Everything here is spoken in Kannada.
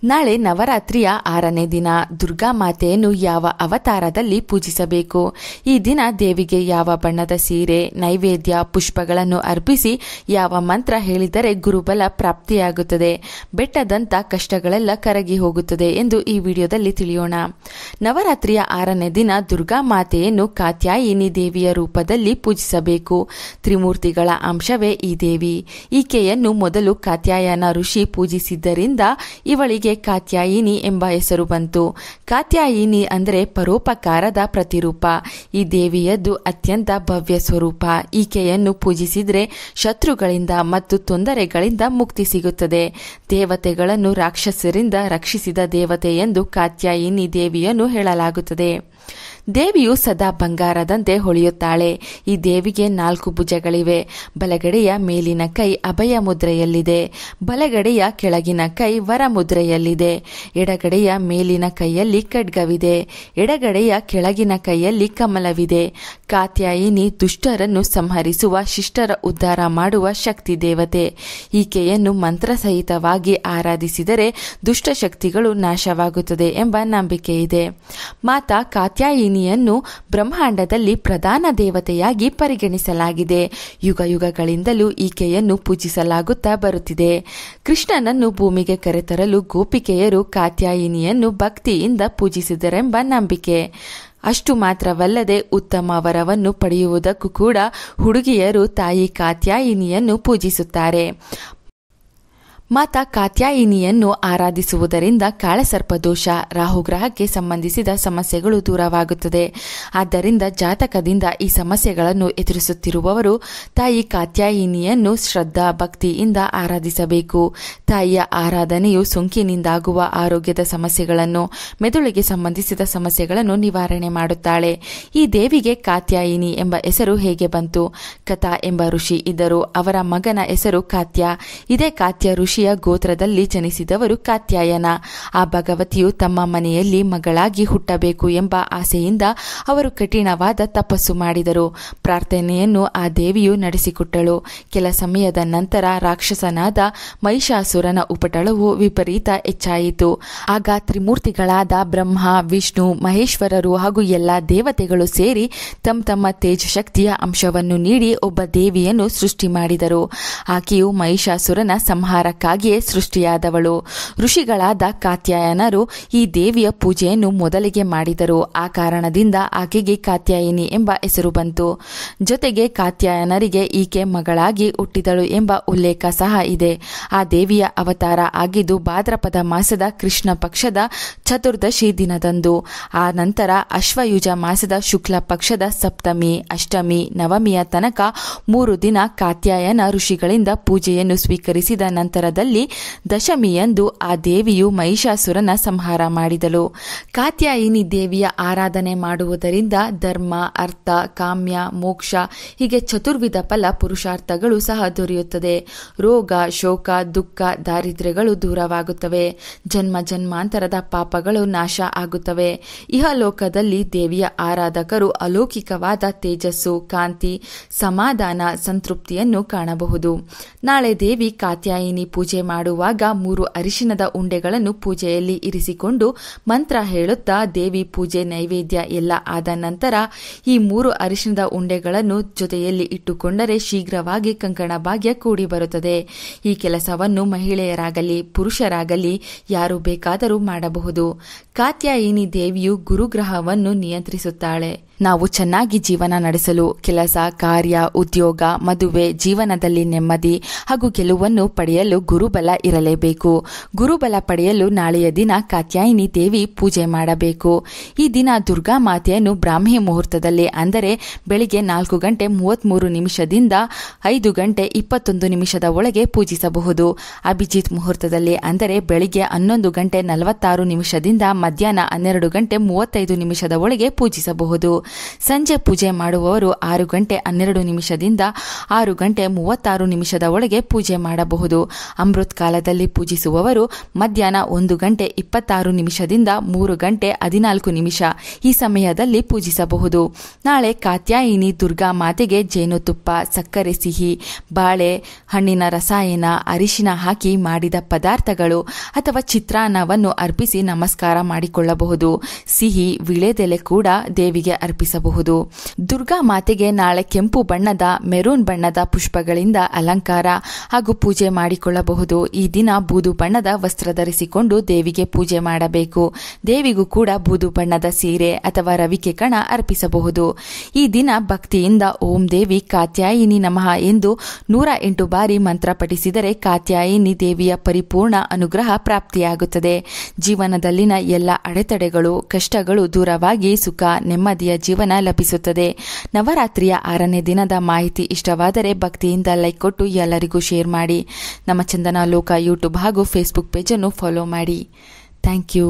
ನಾಳೆ ನವರಾತ್ರಿಯ 6ನೇ ದಿನ. ದುರ್ಗಾ ಮಾತೆಯನ್ನು ಯಾವ ಅವತಾರದಲ್ಲಿ ಪೂಜಿಸಬೇಕು? ಈ ದಿನ ದೇವಿಗೆ ಯಾವ ಬಣ್ಣದ ಸೀರೆ, ನೈವೇದ್ಯ, ಪುಷ್ಪಗಳನ್ನು ಅರ್ಪಿಸಿ ಯಾವ ಮಂತ್ರ ಹೇಳಿದರೆ ಗುರುಬಲ ಪ್ರಾಪ್ತಿಯಾಗುತ್ತದೆ, ಬೆಟ್ಟದಂತ ಕಷ್ಟಗಳೆಲ್ಲ ಕರಗಿ ಹೋಗುತ್ತದೆ ಎಂದು ಈ ವಿಡಿಯೋದಲ್ಲಿ ತಿಳಿಯೋಣ. ನವರಾತ್ರಿಯ 6ನೇ ದಿನ ದುರ್ಗಾ ಮಾತೆಯನ್ನು ಕಾತ್ಯಾಯಿನಿ ದೇವಿಯ ರೂಪದಲ್ಲಿ ಪೂಜಿಸಬೇಕು. ತ್ರಿಮೂರ್ತಿಗಳ ಅಂಶವೇ ಈ ದೇವಿ. ಈಕೆಯನ್ನು ಮೊದಲು ಕಾತ್ಯಾಯನ ಋಷಿ ಪೂಜಿಸಿದ್ದರಿಂದ ಇವಳಿಗೆ ಕಾತ್ಯಾಯಿನಿ ಎಂಬ ಹೆಸರು ಬಂತು. ಕಾತ್ಯಾಯಿನಿ ಅಂದರೆ ಪರೋಪಕಾರದ ಪ್ರತಿರೂಪ. ಈ ದೇವಿಯದ್ದು ಅತ್ಯಂತ ಭವ್ಯ ಸ್ವರೂಪ. ಈಕೆಯನ್ನು ಪೂಜಿಸಿದರೆ ಶತ್ರುಗಳಿಂದ ಮತ್ತು ತೊಂದರೆಗಳಿಂದ ಮುಕ್ತಿ ಸಿಗುತ್ತದೆ. ದೇವತೆಗಳನ್ನು ರಾಕ್ಷಸರಿಂದ ರಕ್ಷಿಸಿದ ದೇವತೆ ಎಂದು ಕಾತ್ಯಾಯಿನಿ ದೇವಿಯನ್ನು ಹೇಳಲಾಗುತ್ತದೆ. ದೇವಿಯು ಸದಾ ಬಂಗಾರದಂತೆ ಹೊಳೆಯುತ್ತಾಳೆ. ಈ ದೇವಿಗೆ 4 ಭುಜಗಳಿವೆ. ಬಲಗಡೆಯ ಮೇಲಿನ ಕೈ ಅಭಯ ಮುದ್ರೆಯಲ್ಲಿದೆ, ಬಲಗಡೆಯ ಕೆಳಗಿನ ಕೈ ವರ ಮುದ್ರೆಯಲ್ಲಿದೆ, ಎಡಗಡೆಯ ಮೇಲಿನ ಕೈಯಲ್ಲಿ ಖಡ್ಗವಿದೆ, ಎಡಗಡೆಯ ಕೆಳಗಿನ ಕೈಯಲ್ಲಿ ಕಮಲವಿದೆ. ಕಾತ್ಯಾಯಿನಿ ದುಷ್ಟರನ್ನು ಸಂಹರಿಸುವ, ಶಿಷ್ಟರ ಉದ್ಧಾರ ಮಾಡುವ ಶಕ್ತಿ ದೇವತೆ. ಈಕೆಯನ್ನು ಮಂತ್ರಸಹಿತವಾಗಿ ಆರಾಧಿಸಿದರೆ ದುಷ್ಟಶಕ್ತಿಗಳು ನಾಶವಾಗುತ್ತದೆ ಎಂಬ ನಂಬಿಕೆ ಇದೆ. ಮಾತಾ ಕಾತ್ಯಾಯಿನಿಯನ್ನು ಬ್ರಹ್ಮಾಂಡದಲ್ಲಿ ಪ್ರಧಾನ ದೇವತೆಯಾಗಿ ಪರಿಗಣಿಸಲಾಗಿದೆ. ಯುಗ ಯುಗಗಳಿಂದಲೂ ಈಕೆಯನ್ನು ಪೂಜಿಸಲಾಗುತ್ತಾ ಬರುತ್ತಿದೆ. ಕೃಷ್ಣನನ್ನು ಭೂಮಿಗೆ ಕರೆತರಲು ಗೋಪಿಕೆಯರು ಕಾತ್ಯಾಯಿನಿಯನ್ನು ಭಕ್ತಿಯಿಂದ ಪೂಜಿಸಿದರೆಂಬ ನಂಬಿಕೆ. ಅಷ್ಟು ಮಾತ್ರವಲ್ಲದೆ ಉತ್ತಮ ವರವನ್ನು ಪಡೆಯುವುದಕ್ಕೂ ಕೂಡ ಹುಡುಗಿಯರು ತಾಯಿ ಕಾತ್ಯಾಯಿನಿಯನ್ನು ಪೂಜಿಸುತ್ತಾರೆ. ಮಾತಾ ಕಾತ್ಯಾಯಿನಿಯನ್ನು ಆರಾಧಿಸುವುದರಿಂದ ಕಾಳಸರ್ಪದೋಷ, ರಾಹುಗ್ರಹಕ್ಕೆ ಸಂಬಂಧಿಸಿದ ಸಮಸ್ಯೆಗಳು ದೂರವಾಗುತ್ತದೆ. ಆದ್ದರಿಂದ ಜಾತಕದಿಂದ ಈ ಸಮಸ್ಯೆಗಳನ್ನು ಎದುರಿಸುತ್ತಿರುವವರು ತಾಯಿ ಕಾತ್ಯಾಯಿನಿಯನ್ನು ಶ್ರದ್ಧಾ ಭಕ್ತಿಯಿಂದ ಆರಾಧಿಸಬೇಕು. ತಾಯಿಯ ಆರಾಧನೆಯು ಸೋಂಕಿನಿಂದಾಗುವ ಆರೋಗ್ಯದ ಸಮಸ್ಯೆಗಳನ್ನು, ಮೆದುಳಿಗೆ ಸಂಬಂಧಿಸಿದ ಸಮಸ್ಯೆಗಳನ್ನು ನಿವಾರಣೆ ಮಾಡುತ್ತಾಳೆ. ಈ ದೇವಿಗೆ ಕಾತ್ಯಾಯಿನಿ ಎಂಬ ಹೆಸರು ಹೇಗೆ ಬಂತು? ಕಥಾ ಎಂಬ ಋಷಿ ಇದ್ದರು. ಅವರ ಮಗನ ಹೆಸರು ಕಾತ್ಯ. ಇದೇ ಕಾತ್ಯ ಋಷಿ ಗೋತ್ರದಲ್ಲಿ ಜನಿಸಿದವರು ಕಾತ್ಯಾಯನ. ಆ ಭಗವತಿಯು ತಮ್ಮ ಮನೆಯಲ್ಲಿ ಮಗಳಾಗಿ ಹುಟ್ಟಬೇಕು ಎಂಬ ಆಸೆಯಿಂದ ಅವರು ಕಠಿಣವಾದ ತಪಸ್ಸು ಮಾಡಿದರು. ಪ್ರಾರ್ಥನೆಯನ್ನು ಆ ದೇವಿಯು ನಡೆಸಿಕೊಟ್ಟಳು. ಕೆಲ ಸಮಯದ ನಂತರ ರಾಕ್ಷಸನಾದ ಮಹಿಷಾಸುರನ ಉಪಟಳವು ವಿಪರೀತ ಹೆಚ್ಚಾಯಿತು. ಆಗ ತ್ರಿಮೂರ್ತಿಗಳಾದ ಬ್ರಹ್ಮ, ವಿಷ್ಣು, ಮಹೇಶ್ವರರು ಹಾಗೂ ಎಲ್ಲಾ ದೇವತೆಗಳು ಸೇರಿ ತಮ್ಮ ತೇಜಶಕ್ತಿಯ ಅಂಶವನ್ನು ನೀಡಿ ಒಬ್ಬ ದೇವಿಯನ್ನು ಸೃಷ್ಟಿ ಮಾಡಿದರು. ಆಕೆಯು ಮಹಿಷಾಸುರನ ಸಂಹಾರಕ್ಕಾಗಿಯೇ ಸೃಷ್ಟಿಯಾದವಳು. ಋಷಿಗಳಾದ ಕಾತ್ಯಾಯನರು ಈ ದೇವಿಯ ಪೂಜೆಯನ್ನು ಮೊದಲಿಗೆ ಮಾಡಿದರು. ಆ ಕಾರಣದಿಂದ ಆಕೆಗೆ ಕಾತ್ಯಾಯಿನಿ ಎಂಬ ಹೆಸರು ಬಂತು. ಜೊತೆಗೆ ಕಾತ್ಯಾಯನರಿಗೆ ಈಕೆ ಮಗಳಾಗಿ ಹುಟ್ಟಿದಳು ಎಂಬ ಉಲ್ಲೇಖ ಸಹ ಇದೆ. ಆ ದೇವಿಯ ಅವತಾರ ಆಗಿದ್ದು ಭಾದ್ರಪದ ಮಾಸದ ಕೃಷ್ಣ ಪಕ್ಷದ ಚತುರ್ದಶಿ ದಿನದಂದು. ಆ ನಂತರ ಅಶ್ವಯುಜ ಮಾಸದ ಶುಕ್ಲ ಪಕ್ಷದ ಸಪ್ತಮಿ, ಅಷ್ಟಮಿ, ನವಮಿಯ ತನಕ 3 ದಿನ ಕಾತ್ಯಾಯನ ಋಷಿಗಳಿಂದ ಪೂಜೆಯನ್ನು ಸ್ವೀಕರಿಸಿದ ನಂತರದಲ್ಲಿ ದಶಮಿಯಂದು ಆ ದೇವಿಯು ಮಹಿಷಾಸುರನ ಸಂಹಾರ ಮಾಡಿದಳು. ಕಾತ್ಯಾಯಿನಿ ದೇವಿಯ ಆರಾಧನೆ ಮಾಡುವುದರಿಂದ ಧರ್ಮ, ಅರ್ಥ, ಕಾಮ್ಯ, ಮೋಕ್ಷ ಹೀಗೆ ಚತುರ್ವಿಧ ಫಲ ಪುರುಷಾರ್ಥಗಳು ಸಹ ದೊರೆಯುತ್ತದೆ. ರೋಗ, ಶೋಕ, ದುಃಖ, ದಾರಿದ್ರ್ಯಗಳು ದೂರವಾಗುತ್ತವೆ. ಜನ್ಮ ಜನ್ಮಾಂತರದ ಪಾಪಗಳು ನಾಶ ಆಗುತ್ತವೆ. ಇಹಲೋಕದಲ್ಲಿ ದೇವಿಯ ಆರಾಧಕರು ಅಲೌಕಿಕವಾದ ತೇಜಸ್ಸು, ಕಾಂತಿ, ಸಮಾಧಾನ, ಸಂತೃಪ್ತಿಯನ್ನು ಕಾಣಬಹುದು. ನಾಳೆ ದೇವಿ ಕಾತ್ಯಾಯಿನಿ ಪೂಜೆ ಮಾಡುವಾಗ 3 ಅರಿಶಿನದ ಉಂಡೆಗಳನ್ನು ಪೂಜೆಯಲ್ಲಿ ಇರಿಸಿಕೊಂಡು ಮಂತ್ರ ಹೇಳುತ್ತಾ ದೇವಿ ಪೂಜೆ ನೈವೇದ್ಯ ಎಲ್ಲ ಆದ ನಂತರ ಈ 3 ಅರಿಶಿನದ ಉಂಡೆಗಳನ್ನು ಜೊತೆಯಲ್ಲಿ ಇಟ್ಟುಕೊಂಡರೆ ಶೀಘ್ರವಾಗಿ ಕಂಕಣ ಭಾಗ್ಯ ಕೂಡಿ ಬರುತ್ತದೆ. ಈ ಕೆಲಸವನ್ನು ಮಹಿಳೆಯರಾಗಲಿ ಪುರುಷರಾಗಲಿ ಯಾರು ಬೇಕಾದರೂ ಮಾಡಬಹುದು. ಕಾತ್ಯಾಯಿನಿ ದೇವಿಯು ಗುರುಗ್ರಹವನ್ನು ನಿಯಂತ್ರಿಸುತ್ತಾಳೆ. ನಾವು ಚೆನ್ನಾಗಿ ಜೀವನ ನಡೆಸಲು ಕೆಲಸ, ಕಾರ್ಯ, ಉದ್ಯೋಗ, ಮದುವೆ, ಜೀವನದಲ್ಲಿ ನೆಮ್ಮದಿ ಹಾಗೂ ಗೆಲುವನ್ನು ಪಡೆಯಲು ಗುರುಬಲ ಇರಲೇಬೇಕು. ಗುರುಬಲ ಪಡೆಯಲು ನಾಳೆಯ ದಿನ ಕಾತ್ಯಾಯಿನಿ ದೇವಿ ಪೂಜೆ ಮಾಡಬೇಕು. ಈ ದಿನ ದುರ್ಗಾ ಮಾತೆಯನ್ನು ಬ್ರಾಹ್ಮಿ ಮುಹೂರ್ತದಲ್ಲಿ ಅಂದರೆ ಬೆಳಿಗ್ಗೆ 4 ಗಂಟೆ 33 ನಿಮಿಷದಿಂದ 5 ಗಂಟೆ 21 ನಿಮಿಷದ ಒಳಗೆ ಪೂಜಿಸಬಹುದು. ಅಭಿಜಿತ್ ಮುಹೂರ್ತದಲ್ಲಿ ಅಂದರೆ ಬೆಳಿಗ್ಗೆ 11 ಗಂಟೆ 46 ನಿಮಿಷದಿಂದ ಮಧ್ಯಾಹ್ನ 12 ಗಂಟೆ 35 ನಿಮಿಷದ ಒಳಗೆ ಪೂಜಿಸಬಹುದು. ಸಂಜೆ ಪೂಜೆ ಮಾಡುವವರು 6:12 6:36 ಒಳಗೆ ಪೂಜೆ ಮಾಡಬಹುದು. ಅಮೃತ್ ಕಾಲದಲ್ಲಿ ಪೂಜಿಸುವವರು ಮಧ್ಯಾಹ್ನ 1:26 3:14 ಈ ಸಮಯದಲ್ಲಿ ಪೂಜಿಸಬಹುದು. ನಾಳೆ ಕಾತ್ಯಾಯಿನಿ ದುರ್ಗಾ ಮಾತೆಗೆ ಜೇನುತುಪ್ಪ, ಸಕ್ಕರೆ ಸಿಹಿ, ಬಾಳೆ ಹಣ್ಣಿನ ರಸಾಯನ, ಅರಿಶಿನ ಹಾಕಿ ಮಾಡಿದ ಪದಾರ್ಥಗಳು ಅಥವಾ ಚಿತ್ರಾನ್ನವನ್ನು ಅರ್ಪಿಸಿ ನಮಸ್ಕಾರ ಮಾಡಿಕೊಳ್ಳಬಹುದು. ಸಿಹಿ ವಿಳೆದೆಲೆ ಕೂಡ ದೇವಿಗೆ ಅರ್ಪಿಸಬಹುದು. ದುರ್ಗಾ ಮಾತೆಗೆ ನಾಳೆ ಕೆಂಪು ಬಣ್ಣದ, ಮೆರೂನ್ ಬಣ್ಣದ ಪುಷ್ಪಗಳಿಂದ ಅಲಂಕಾರ ಹಾಗೂ ಪೂಜೆ ಮಾಡಿಕೊಳ್ಳಬಹುದು. ಈ ದಿನ ಬೂದು ಬಣ್ಣದ ವಸ್ತ್ರ ಧರಿಸಿಕೊಂಡು ದೇವಿಗೆ ಪೂಜೆ ಮಾಡಬೇಕು. ದೇವಿಗೂ ಕೂಡ ಬೂದು ಬಣ್ಣದ ಸೀರೆ ಅಥವಾ ರವಿಕೆ ಕಣ ಅರ್ಪಿಸಬಹುದು. ಈ ದಿನ ಭಕ್ತಿಯಿಂದ ಓಂ ದೇವಿ ಕಾತ್ಯಾಯಿನಿ ನಮಃ ಎಂದು 108 ಬಾರಿ ಮಂತ್ರ ಪಠಿಸಿದರೆ ಕಾತ್ಯಾಯಿನಿ ದೇವಿಯ ಪರಿಪೂರ್ಣ ಅನುಗ್ರಹ ಪ್ರಾಪ್ತಿಯಾಗುತ್ತದೆ. ಜೀವನದಲ್ಲಿನ ಎಲ್ಲ ಅಡೆತಡೆಗಳು, ಕಷ್ಟಗಳು ದೂರವಾಗಿ ಸುಖ, ನೆಮ್ಮದಿಯ ಜೀವನ ಲಭಿಸುತ್ತದೆ. ನವರಾತ್ರಿಯ 6ನೇ ದಿನದ ಮಾಹಿತಿ ಇಷ್ಟವಾದರೆ ಭಕ್ತಿಯಿಂದ ಲೈಕ್ ಕೊಟ್ಟು ಎಲ್ಲರಿಗೂ ಶೇರ್ ಮಾಡಿ. ನಮ್ಮ ಚಂದನ ಲೋಕ ಯೂಟ್ಯೂಬ್ ಹಾಗೂ ಫೇಸ್ಬುಕ್ ಪೇಜನ್ನು ಫಾಲೋ ಮಾಡಿ. Thank you.